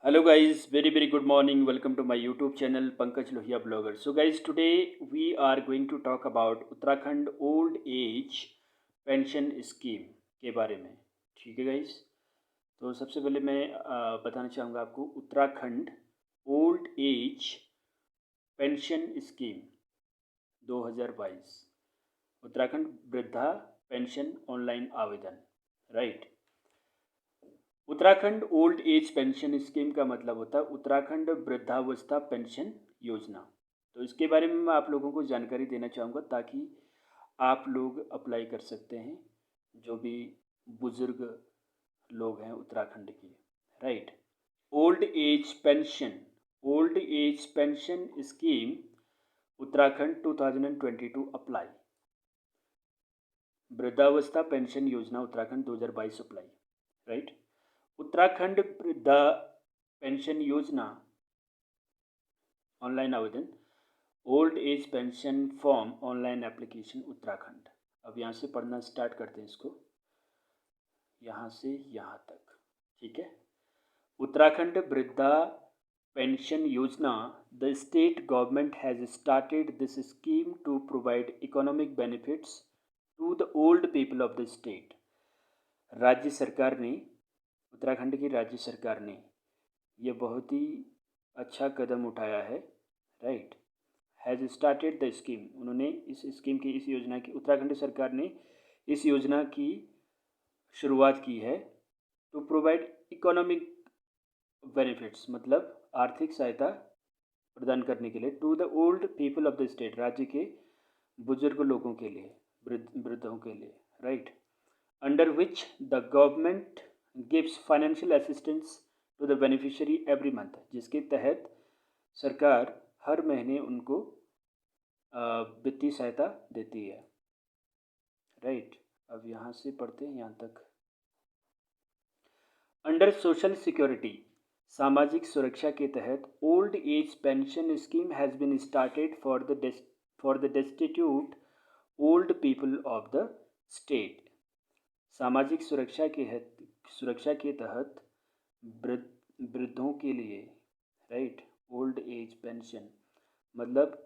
Hello guys, very good morning. Welcome to my YouTube channel Pankaj Lohia Blogger. So guys, today we are going to talk about Uttarakhand Old Age Pension Scheme के बारे में. ठीक है guys. तो सबसे पहले मैं बताना चाहूँगा आपको Uttarakhand old age pension scheme 2022 Uttarakhand वृद्धा पेंशन ऑनलाइन आवेदन. Right. Uttarakhand old age pension scheme का मतलब होता है उत्तराखंड वृद्धावस्था पेंशन योजना. तो इसके बारे में मैं आप लोगों को जानकारी देना चाहूँगा ताकि आप लोग अप्लाई कर सकते हैं जो भी बुज़ुर्ग लोग हैं उत्तराखंड के. Right. Old age pension scheme Uttarakhand 2022 apply. वृद्धावस्था पेंशन योजना उत्तराखंड 2022 अप्लाई. राइट. उत्तराखंड वृद्धा पेंशन योजना ऑनलाइन आवेदन. Old age pension form online application Uttarakhand. अब यहाँ से पढ़ना स्टार्ट करते हैं इसको, यहाँ से यहाँ तक. ठीक है. उत्तराखंड वृद्धा पेंशन योजना. The state government has started this scheme to provide economic benefits to the old people of the state. राज्य सरकार ने, उत्तराखंड की राज्य सरकार ने ये बहुत ही अच्छा कदम उठाया है. Right. Has started the scheme. उन्होंने इस स्कीम की, इस योजना की, उत्तराखंड सरकार ने इस योजना की शुरुआत की है. टू प्रोवाइड इकोनॉमिक बेनिफिट्स मतलब आर्थिक सहायता प्रदान करने के लिए. To the old people of the state. राज्य के बुजुर्ग लोगों के लिए, वृद्धों के लिए. Right. Under which the government gives financial assistance to the beneficiary every month. जिसके तहत सरकार हर महीने उनको वित्तीय सहायता देती है. राइट. अब यहाँ से पढ़ते हैं यहाँ तक. Under social security. सामाजिक सुरक्षा के तहत old age pension scheme has been started for the destitute old people of the state. सामाजिक सुरक्षा के तहत वृद्धों के लिए. राइट. ओल्ड एज पेंशन मतलब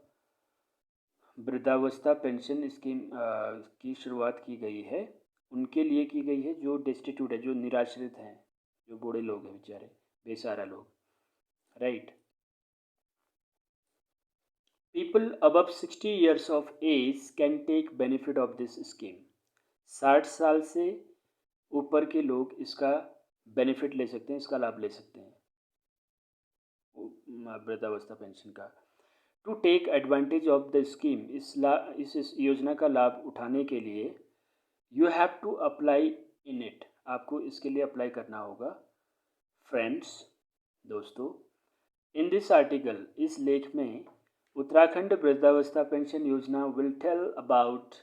वृद्धावस्था पेंशन स्कीम की शुरुआत की गई है. उनके लिए की गई है जो डेस्टिट्यूट है, जो निराश्रित हैं, जो बूढ़े लोग हैं बेचारे, बेसहारा लोग. Right. People above 60 years of age can take benefit of this scheme. 60 साल से ऊपर के लोग इसका बेनिफिट ले सकते हैं, इसका लाभ ले सकते हैं वृद्धावस्था पेंशन का. To take advantage of the scheme. इस योजना का लाभ उठाने के लिए you have to apply in it. आपको इसके लिए अप्लाई करना होगा. फ्रेंड्स, दोस्तों, इन दिस आर्टिकल, इस लेख में उत्तराखंड वृद्धावस्था पेंशन योजना will tell about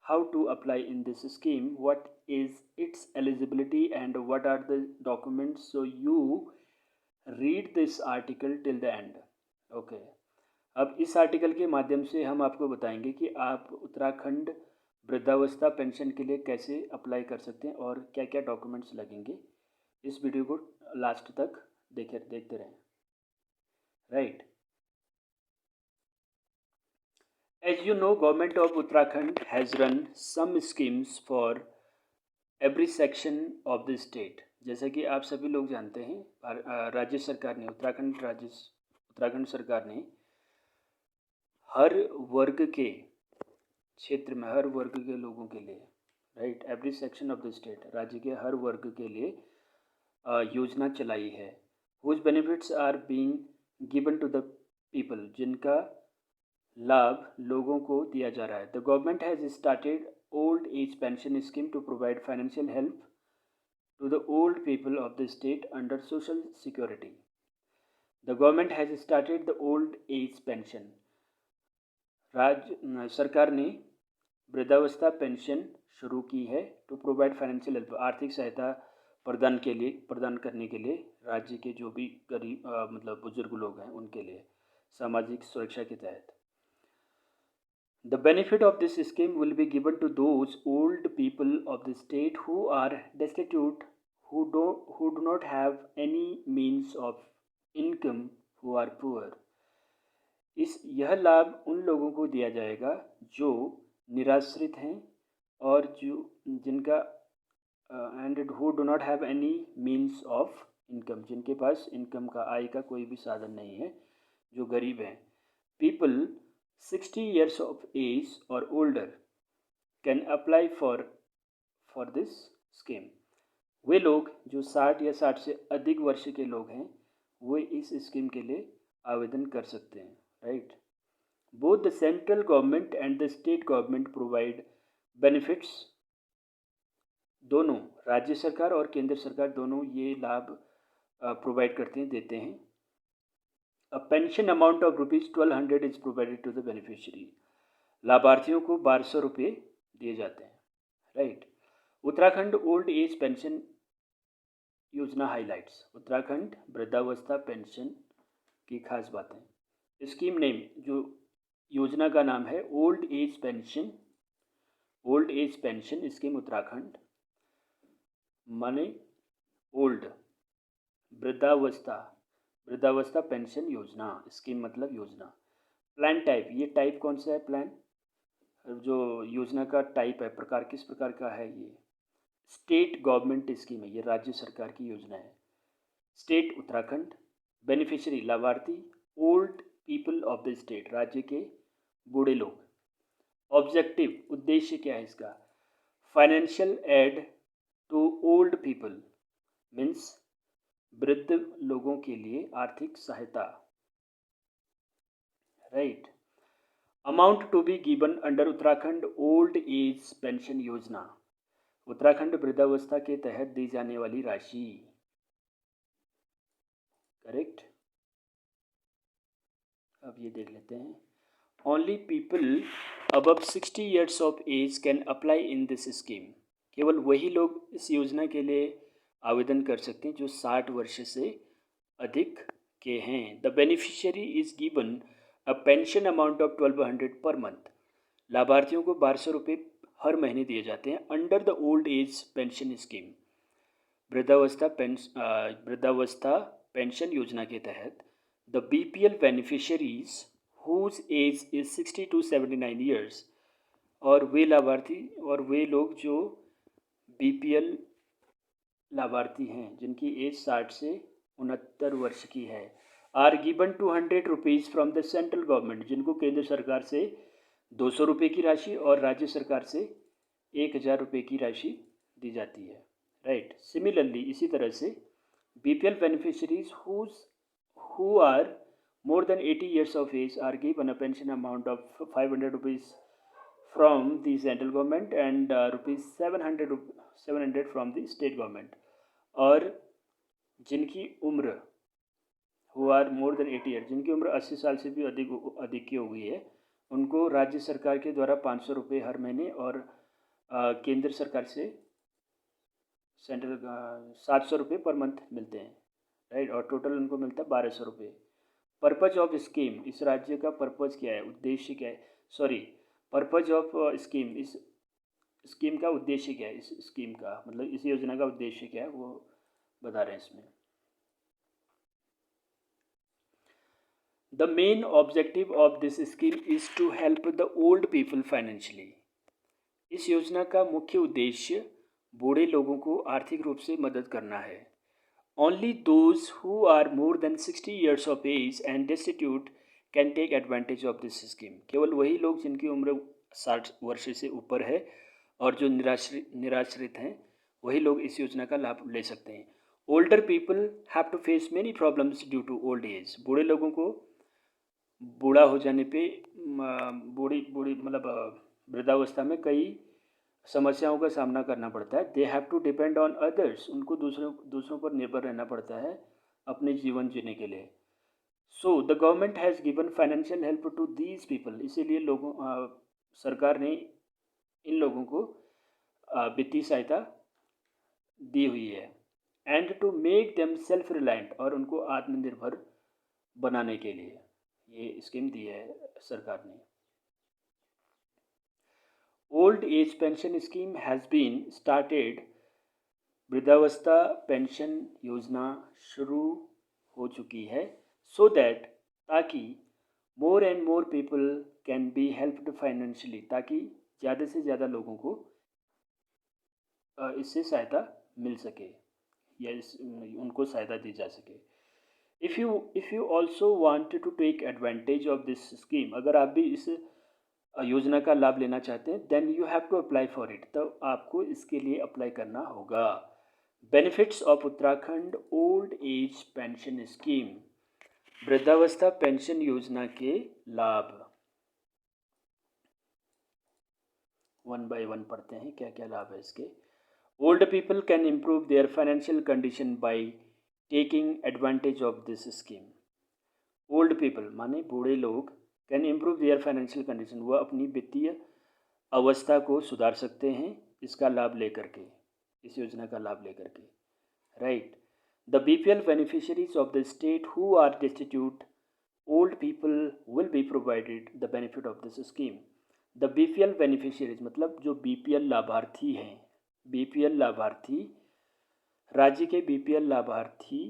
how to apply in this scheme, what is its eligibility and what are the documents. So you read this article till the end. Okay. अब इस article के माध्यम से हम आपको बताएंगे कि आप उत्तराखंड वृद्धावस्था पेंशन के लिए कैसे अप्लाई कर सकते हैं और क्या क्या डॉक्यूमेंट्स लगेंगे. इस वीडियो को लास्ट तक देखते रहें. Right. As you know, Government of Uttarakhand has run some schemes for every section of the state. जैसा कि आप सभी लोग जानते हैं, राज्य सरकार ने, उत्तराखंड सरकार ने हर वर्ग के क्षेत्र में, हर वर्ग के लोगों के लिए, right, every section of the state, राज्य के हर वर्ग के लिए योजना चलाई है. Whose benefits are being given to the people. जिनका लाभ लोगों को दिया जा रहा है. The government has started old age pension scheme to provide financial help to the old people of the state under social security. The government has started the old age pension. राज्य सरकार ने वृद्धावस्था पेंशन शुरू की है. To provide financial help, आर्थिक सहायता प्रदान करने के लिए राज्य के जो भी गरीब मतलब बुजुर्ग लोग हैं उनके लिए, सामाजिक सुरक्षा के तहत. The benefit of this scheme will be given to those old people of the state who are destitute, who do not have any means of income who are poor. यह लाभ उन लोगों को दिया जाएगा जो निराश्रित हैं और जिनका and who do not have any means of income, जिनके पास इनकम का आय का कोई भी साधन नहीं है, जो गरीब हैं. People 60 years of age or older can apply for this scheme. वे लोग जो 60 या 60 से अधिक वर्ष के लोग हैं वे इस स्कीम के लिए आवेदन कर सकते हैं. Right. Both the central government and the state government provide benefits. दोनों राज्य सरकार और केंद्र सरकार दोनों ये लाभ प्रोवाइड करते हैं, देते हैं. A pension amount of ₹1200 is provided to the beneficiary. लाभार्थियों को 1200 रुपये दिए जाते हैं. Right. Uttarakhand old age pension योजना हाइलाइट्स. उत्तराखंड वृद्धावस्था पेंशन की खास बातें. स्कीम नेम, जो योजना का नाम है old age pension. Old age pension scheme Uttarakhand. माने ओल्ड, वृद्धावस्था, वृद्धावस्था पेंशन योजना. स्कीम मतलब योजना. प्लान टाइप, ये टाइप कौन सा है? प्लान, जो योजना का टाइप है, प्रकार किस प्रकार का है? ये स्टेट गवर्नमेंट स्कीम है, ये राज्य सरकार की योजना है. स्टेट उत्तराखंड. बेनिफिशियरी लाभार्थी old people of the state, राज्य के बूढ़े लोग. ऑब्जेक्टिव उद्देश्य क्या है इसका? Financial aid to old people means वृद्ध लोगों के लिए आर्थिक सहायता. Right. Amount to be given under Uttarakhand old age pension योजना. उत्तराखंड वृद्धावस्था के तहत दी जाने वाली राशि. करेक्ट. अब ये देख लेते हैं. Only people above 60 years of age can apply in this scheme. केवल वही लोग इस योजना के लिए आवेदन कर सकते हैं जो 60 वर्ष से अधिक के हैं. The beneficiary is given a pension amount of 1200 per month. लाभार्थियों को 1200 रुपये हर महीने दिए जाते हैं under the old age pension scheme. वृद्धावस्था पेंशन योजना के तहत. The BPL beneficiaries whose age is 60 to 79 years. और वे लाभार्थी और वे लोग जो BPL लाभार्थी हैं जिनकी एज 60 से 69 वर्ष की है, are given 200 rupees from the central government, जिनको केंद्र सरकार से 200 रुपये की राशि और राज्य सरकार से 1000 रुपये की राशि दी जाती है. राइट. सिमिलरली इसी तरह से BPL beneficiaries who are more than 80 years of age are given a pension amount of 500 rupees from the central government and rupees 700 from the state government. और जिनकी उम्र who are more than 80 years, जिनकी उम्र 80 साल से भी अधिक की हो गई है, उनको राज्य सरकार के द्वारा 500 रुपये हर महीने और केंद्र सरकार से सेंट्रल 700 रुपये पर मंथ मिलते हैं. राइट. और टोटल उनको मिलता है 1200 रुपये. पर्पज ऑफ स्कीम, इस राज्य का पर्पज क्या है, उद्देश्य क्या है? सॉरी, पर्पज ऑफ स्कीम, इस स्कीम का उद्देश्य क्या है? इस स्कीम का मतलब इस योजना का उद्देश्य क्या है वो बता रहे हैं इसमें. The main objective of this scheme is to help the old people financially. इस योजना का मुख्य उद्देश्य बूढ़े लोगों को आर्थिक रूप से मदद करना है. Only those who are more than 60 years of age and destitute can take advantage of this scheme. केवल वही लोग जिनकी उम्र 60 वर्ष से ऊपर है और जो निराश्रित हैं वही लोग इस योजना का लाभ ले सकते हैं. Older people have to face many problems due to old age. बूढ़े लोगों को बूढ़ा हो जाने पे बूढ़ी मतलब वृद्धावस्था में कई समस्याओं का सामना करना पड़ता है. They have to depend on others. उनको दूसरों पर निर्भर रहना पड़ता है अपने जीवन जीने के लिए. So the government has given financial help to these people. इसीलिए सरकार ने इन लोगों को वित्तीय सहायता दी हुई है. And to make them self reliant, और उनको आत्मनिर्भर बनाने के लिए ये स्कीम दी है सरकार ने. Old age pension scheme has been started वृद्धावस्था पेंशन योजना शुरू हो चुकी है सो दैट ताकि more and more people can be helped financially, ताकि ज़्यादा से ज़्यादा लोगों को इससे सहायता मिल सके या उनको सहायता दी जा सके। If you also want to take advantage of this scheme, अगर आप भी इस योजना का लाभ लेना चाहते हैं, then you have to apply for it, तो आपको इसके लिए अप्लाई करना होगा। Benefits of Uttarakhand old age pension scheme, वृद्धावस्था पेंशन योजना के लाभ वन बाय वन पढ़ते हैं, क्या क्या लाभ है इसके। Old people can improve their financial condition by taking advantage of this scheme. Old people माने बूढ़े लोग, can improve their financial condition, वह अपनी वित्तीय अवस्था को सुधार सकते हैं इसका लाभ लेकर के, इस योजना का लाभ लेकर के, right. The BPL beneficiaries of the state who are destitute old people will be provided the benefit of this scheme. The BPL beneficiaries मतलब जो BPL लाभार्थी हैं, BPL लाभार्थी, राज्य के BPL लाभार्थी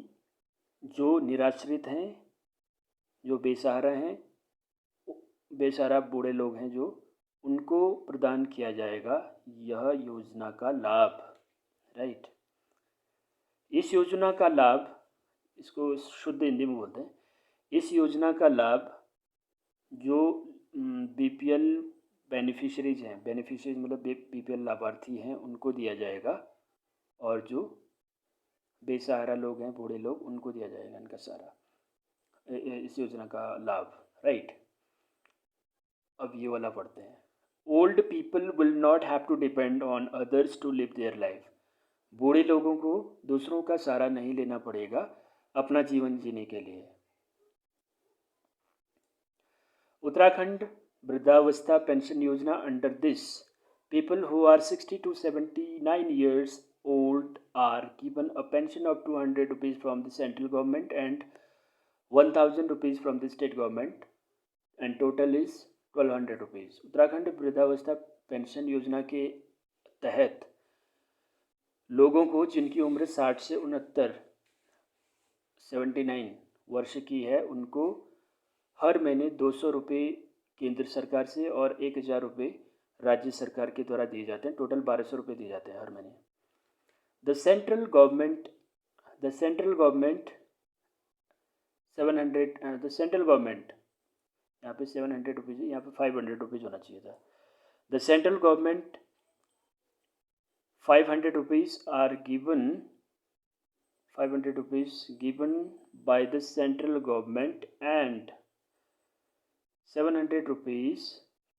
जो निराश्रित हैं, जो बेसहारा हैं, बेसहारा बूढ़े लोग हैं, जो उनको प्रदान किया जाएगा यह योजना का लाभ, राइट। इस योजना का लाभ, इसको शुद्ध हिंदी में बोलते हैं, इस योजना का लाभ जो BPL बेनिफिशरीज हैं, बेनिफिशरीज मतलब BPL लाभार्थी हैं, उनको दिया जाएगा, और जो बेसहारा लोग हैं, बूढ़े लोग, उनको दिया जाएगा इनका सारा इस योजना का लाभ, राइट। अब ये वाला पढ़ते हैं। Old people will not have to depend on others to live their life, बूढ़े लोगों को दूसरों का सहारा नहीं लेना पड़ेगा अपना जीवन जीने के लिए। उत्तराखंड वृद्धावस्था पेंशन योजना, under this people who are 60 to 79 years old are given a pension of 200 rupees from the central government and 1000 rupees from the state government and total is 1200 rupees। Uttarakhand वृद्धावस्था पेंशन योजना के तहत लोगों को जिनकी उम्र 60 से 79 वर्ष की है, उनको हर महीने 200 रुपये केंद्र सरकार से और 1000 रुपये राज्य सरकार के द्वारा दिए जाते हैं, टोटल 1200 रुपये दिए जाते हैं हर महीने। द सेंट्रल गवर्नमेंट 700 यहाँ पे 700 रुपीज़, यहाँ पे 500 रुपीज़ होना चाहिए था। The central government 500 rupees are given 500 rupees given by the central government and 700 rupees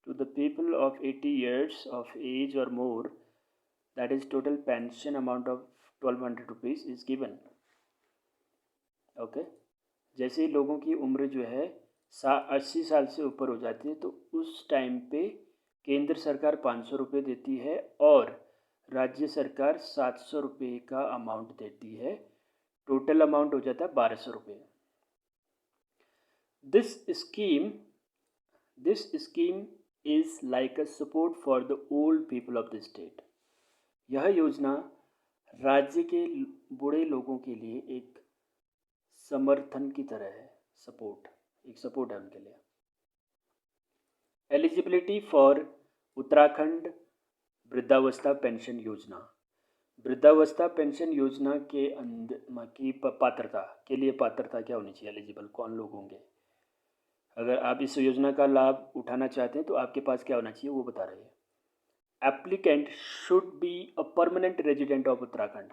to the people of 80 years of age or more, that is total pension amount of 1200 rupees is given। Okay, जैसे लोगों की उम्र जो है 80 साल से ऊपर हो जाती है, तो उस टाइम पे केंद्र सरकार 500 रुपये देती है और राज्य सरकार 700 रुपये का अमाउंट देती है, टोटल अमाउंट हो जाता है 1200 रुपये। This scheme is like a support for the old people of the state. यह योजना राज्य के बूढ़े लोगों के लिए एक समर्थन की तरह है, एक सपोर्ट है उनके लिए। एलिजिबिलिटी फॉर उत्तराखंड वृद्धावस्था पेंशन योजना, वृद्धावस्था पेंशन योजना के अंदर की पात्रता के लिए पात्रता क्या होनी चाहिए, एलिजिबल कौन लोग होंगे। अगर आप इस योजना का लाभ उठाना चाहते हैं तो आपके पास क्या होना चाहिए वो बता रहे हैं। Applicant should be a permanent resident of Uttarakhand,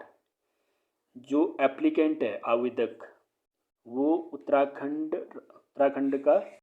जो एप्लीकेंट है आवेदक वो उत्तराखंड का